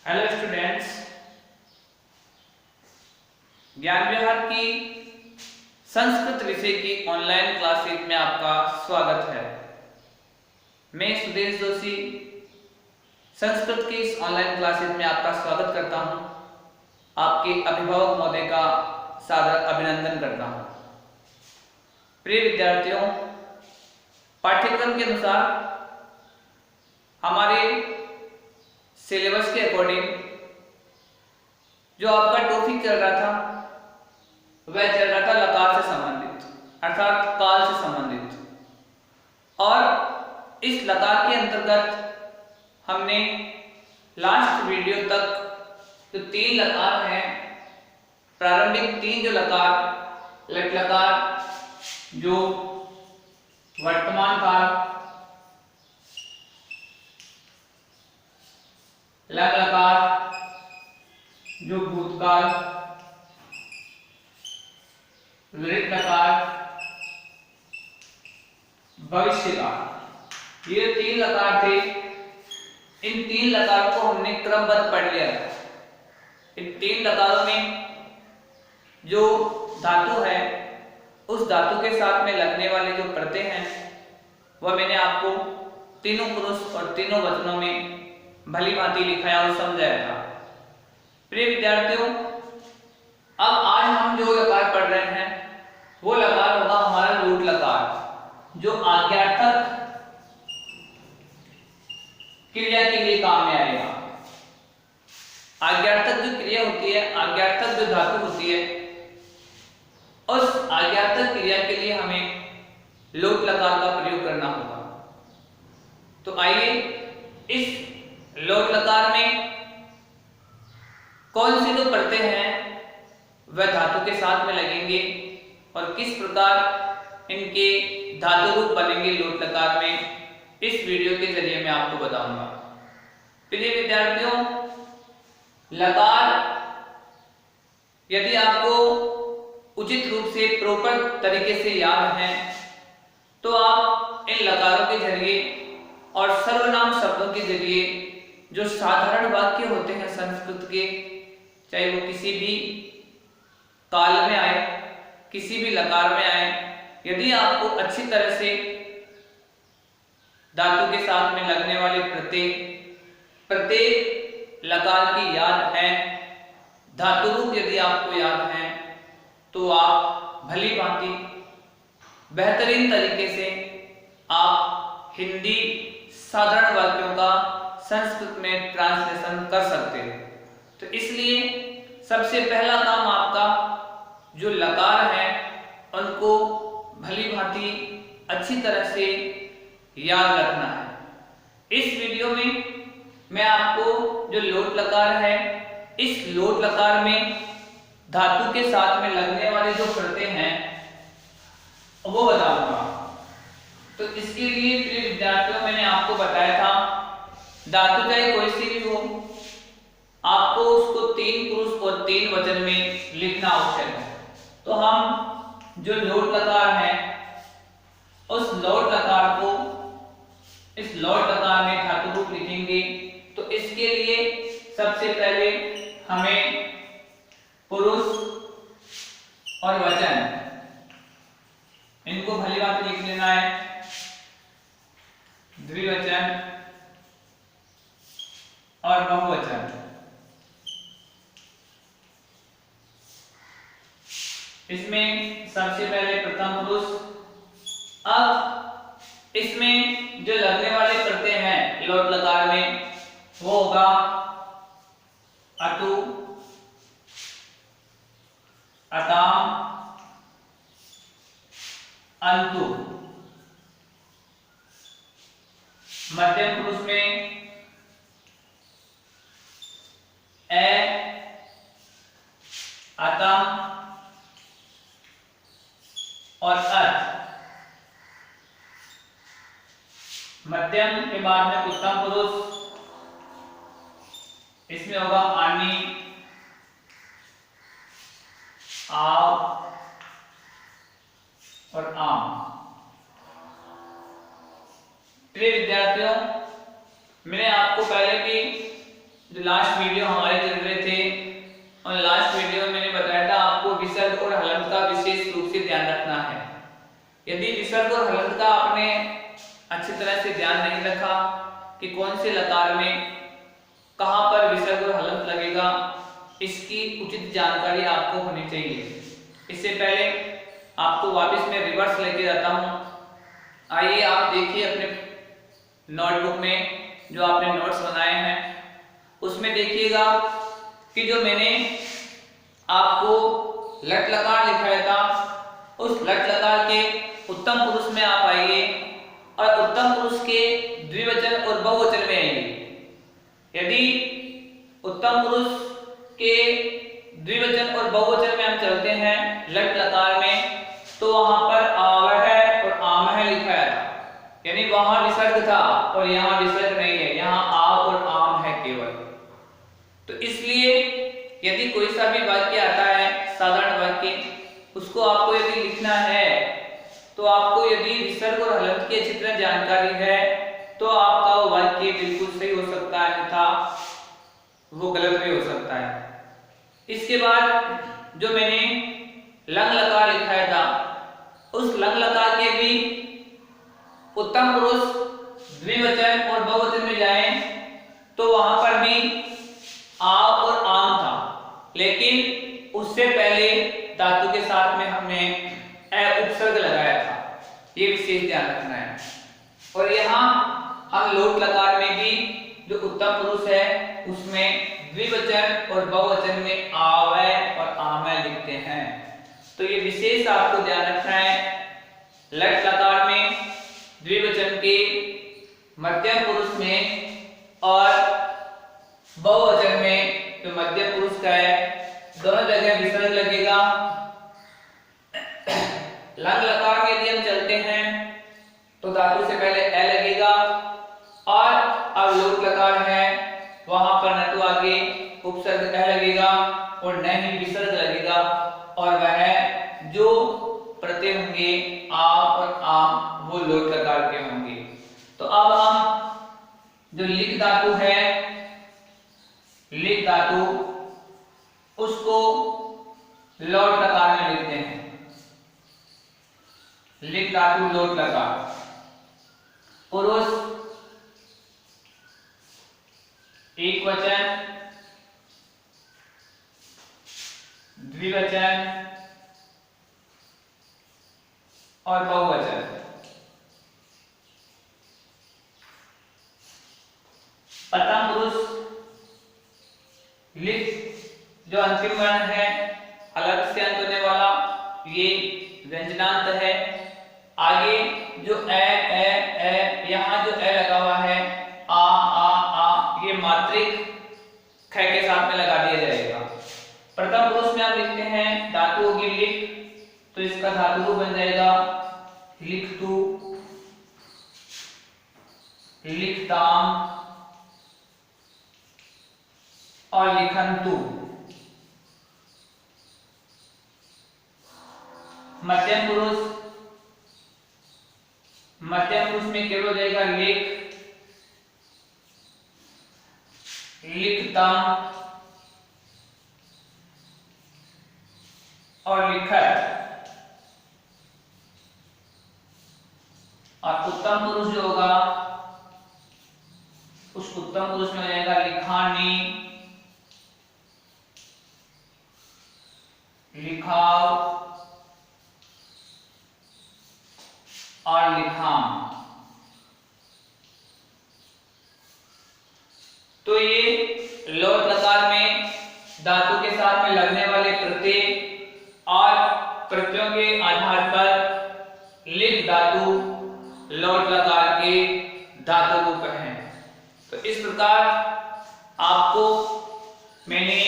Hello students, ज्ञान विहार की संस्कृत विषय की ऑनलाइन क्लासेज में आपका स्वागत है। मैं सुदेश जोशी संस्कृत की इस ऑनलाइन क्लासेज में आपका स्वागत करता हूं। आपके अभिभावक महोदय का सादर अभिनंदन करता हूं। प्रिय विद्यार्थियों, पाठ्यक्रम के अनुसार हमारे सिलेबस के अकॉर्डिंग जो आपका टॉपिक चल रहा था वह चल रहा था लकार से संबंधित अर्थात काल से संबंधित, और इस लकार के अंतर्गत हमने लास्ट वीडियो तक जो 3 लकार हैं, प्रारंभिक 3 जो लकार, लट लकार जो वर्तमान काल, लग लकार जो भूतकाल, लृट लकार भविष्यकाल, ये 3 लकार थे। इन 3 लकारों को हमने क्रमबद्ध पढ़ लिया था। इन 3 लकारों में जो धातु है उस धातु के साथ में लगने वाले जो प्रत्यय हैं वह मैंने आपको तीनों पुरुष और तीनों वचनों में भली भांति लिखाया और समझाया था। प्रिय विद्यार्थियों, अब आज हम जो लकार पढ़ रहे हैं वो लकार होगा हमारा लोट लकार, जो आज्ञार्थक क्रिया के लिए काम में आएगा। आज्ञार्थक जो क्रिया होती है, आज्ञार्थक जो धातु होती है, उस आज्ञार्थक क्रिया के लिए हमें लोट लकार का प्रयोग करना होगा। तो आइए इस लोट लकार में कौन से जो प्रत्यय हैं वह धातु के साथ में लगेंगे और किस प्रकार इनके धातु रूप बनेंगे लोट लकार में, इस वीडियो के जरिए मैं आपको बताऊंगा। प्रिय विद्यार्थियों, लकार यदि आपको उचित रूप से प्रॉपर तरीके से याद है तो आप इन लकारों के जरिए और सर्वनाम शब्दों के जरिए जो साधारण वाक्य होते हैं संस्कृत के, चाहे वो किसी भी काल में आए, किसी भी लकार में आए, यदि आपको अच्छी तरह से धातु के साथ में लगने वाले प्रत्येक लकार की याद है, धातु रूप यदि आपको याद है, तो आप भली भांति बेहतरीन तरीके से आप हिंदी साधारण वाक्यों का संस्कृत में ट्रांसलेशन कर सकते हैं। तो इसलिए सबसे पहला काम आपका जो लकार है उनको भली भांति अच्छी तरह से याद रखना है। इस वीडियो में मैं आपको जो लोट लकार है, इस लोट लकार में धातु के साथ में लगने वाले जो प्रत्यय हैं वो बताऊंगा। तो इसके लिए प्रिय विद्यार्थियों, मैंने आपको बताया था धातु चाहे कोई सी भी हो, आपको उसको 3 पुरुष और 3 वचन में लिखना आवश्यक है। तो हम जो लोट लकार है उस लोट लकार को इस लोट लकार में धातु रूप लिखेंगे। तो इसके लिए सबसे पहले हमें पुरुष और वचन इनको भली भांति लिख लेना है। द्विवचन और बहुवचन, इसमें सबसे पहले प्रथम पुरुष। अब इसमें जो लगने वाले प्रत्यय हैं लोट लकार में वो होगा अतु, अताम, अंतु। मध्यम पुरुष में ए, अतम और अत। मध्यम के बाद में उत्तम पुरुष, इसमें होगा आनी, आव और आम। प्रिय विद्यार्थियों, मैंने आपको पहले भी जो लास्ट वीडियो हमारे चल रहे थे, और लास्ट वीडियो में मैंने बताया था आपको विसर्ग और हलंत का विशेष रूप से ध्यान रखना है। यदि विसर्ग और हलंत का आपने अच्छी तरह से ध्यान नहीं रखा कि कौन से लकार में कहां पर विसर्ग और हलंत लगेगा, इसकी उचित जानकारी आपको होनी चाहिए। इससे पहले आपको वापस मैं रिवर्स लेके जाता हूं। आइए आप देखिए अपने नोटबुक में जो आपने नोट्स बनाए हैं, उसमें देखिएगा कि जो मैंने आपको लट लकार लिखाया था, उस लट लकार के उत्तम पुरुष में आप आइए और उत्तम पुरुष के द्विवचन और बहुवचन में आइए। यदि उत्तम पुरुष के द्विवचन और बहुवचन में हम चलते हैं लट लकार में, तो वहां पर आवह और आमह लिखा है, यानी वहां विसर्ग था और यहाँ विसर्ग नहीं है, यहाँ आव और आम है केवल। तो इसलिए यदि कोई सा भी वाक्य आता है साधारण वाक्य, उसको आपको यदि लिखना है तो आपको यदि विसर्ग और हलंत की अच्छी तरह जानकारी है तो आपका वो वाक्य बिल्कुल सही हो सकता है, तथा वो गलत भी हो सकता है। इसके बाद जो मैंने लंग लकार लिखाया था, उस लंग लकार के भी उत्तम पुरुष द्विवचन और बहुवचन में जाएं तो वहां पर भी आव और आम था, लेकिन उससे पहले धातु के साथ में हमने ए उपसर्ग लगाया था, ये विशेष ध्यान रखना है। और यहाँ हम लोट लकार में भी जो उत्तम पुरुष है उसमें द्विवचन और बहुवचन में आवै और आमै लिखते हैं। तो ये विशेष आपको ध्यान रखना है। लट लकार में द्विवचन के मध्यम पुरुष में और बहुवचन में जो मध्यम पुरुष का है, दोनों जगह विसर्ग लगेगा। लंग लकार में यदि हम चलते हैं तो धातु से पहले ए लगेगा, और अब लोट लकार है वहां पर न तो आगे उपसर्ग ए लगेगा और न ही विसर्ग लगेगा, और वह जो प्रत्यय होंगे आ और आम वो लोट लकार के होंगे। तो अब हम जो लिख धातु है, लिख धातु, उसको लोट लकार में लिखते हैं। लिख धातु लोट लकार, पुरुष एक वचन, द्विवचन और बहुवचन। प्रथम पुरुष लिख जो अंतिम वर्ण है अलग से अंत होने वाला, ये व्यंजनांत है। आगे जो ए यहाँ जो ए लगा हुआ है आ, ये मात्रिक ख के साथ में लगा दिया जाएगा। प्रथम पुरुष में आप लिखते हैं धातु होगी लिख, तो इसका धातु रूप बन जाएगा लिखतु, लिखताम और लिखंतु। मध्यम पुरुष, मध्यम पुरुष में केवल हो जाएगा लिख, लिखताम और लिखत। और उत्तम पुरुष जो होगा उस उत्तम पुरुष में हो जाएगा लिखानी, लिखाव और लिखाम। तो ये लोट लकार में धातु के साथ में लगने वाले प्रत्यय और प्रत्ययों के आधार पर लिख धातु लोट लकार के धातु रूप हैं। तो इस प्रकार आपको मैंने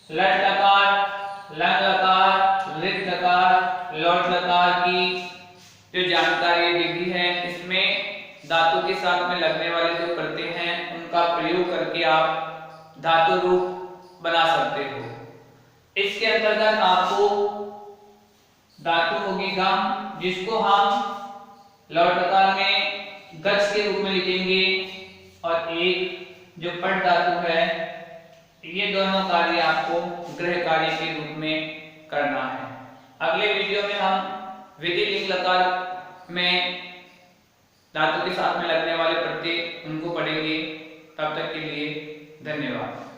लट लकार, लंग लकार, लिट लकार, लोट लकार की जो जानकारी दी गई है, इसमें धातु के साथ में लगने वाले जो प्रत्यय हैं उनका प्रयोग करके आप धातु रूप बना सकते हो। इसके अंतर्गत आपको धातु होगी गम, जिसको हम लोट लकार में गच के रूप में लिखेंगे, और एक जो पट धातु है, ये दोनों कार्य आपको गृह कार्य के रूप में करना है। अगले वीडियो में हम विधि लिंग लकार में धातु के साथ में लगने वाले प्रत्यय उनको पढ़ेंगे। तब तक के लिए धन्यवाद।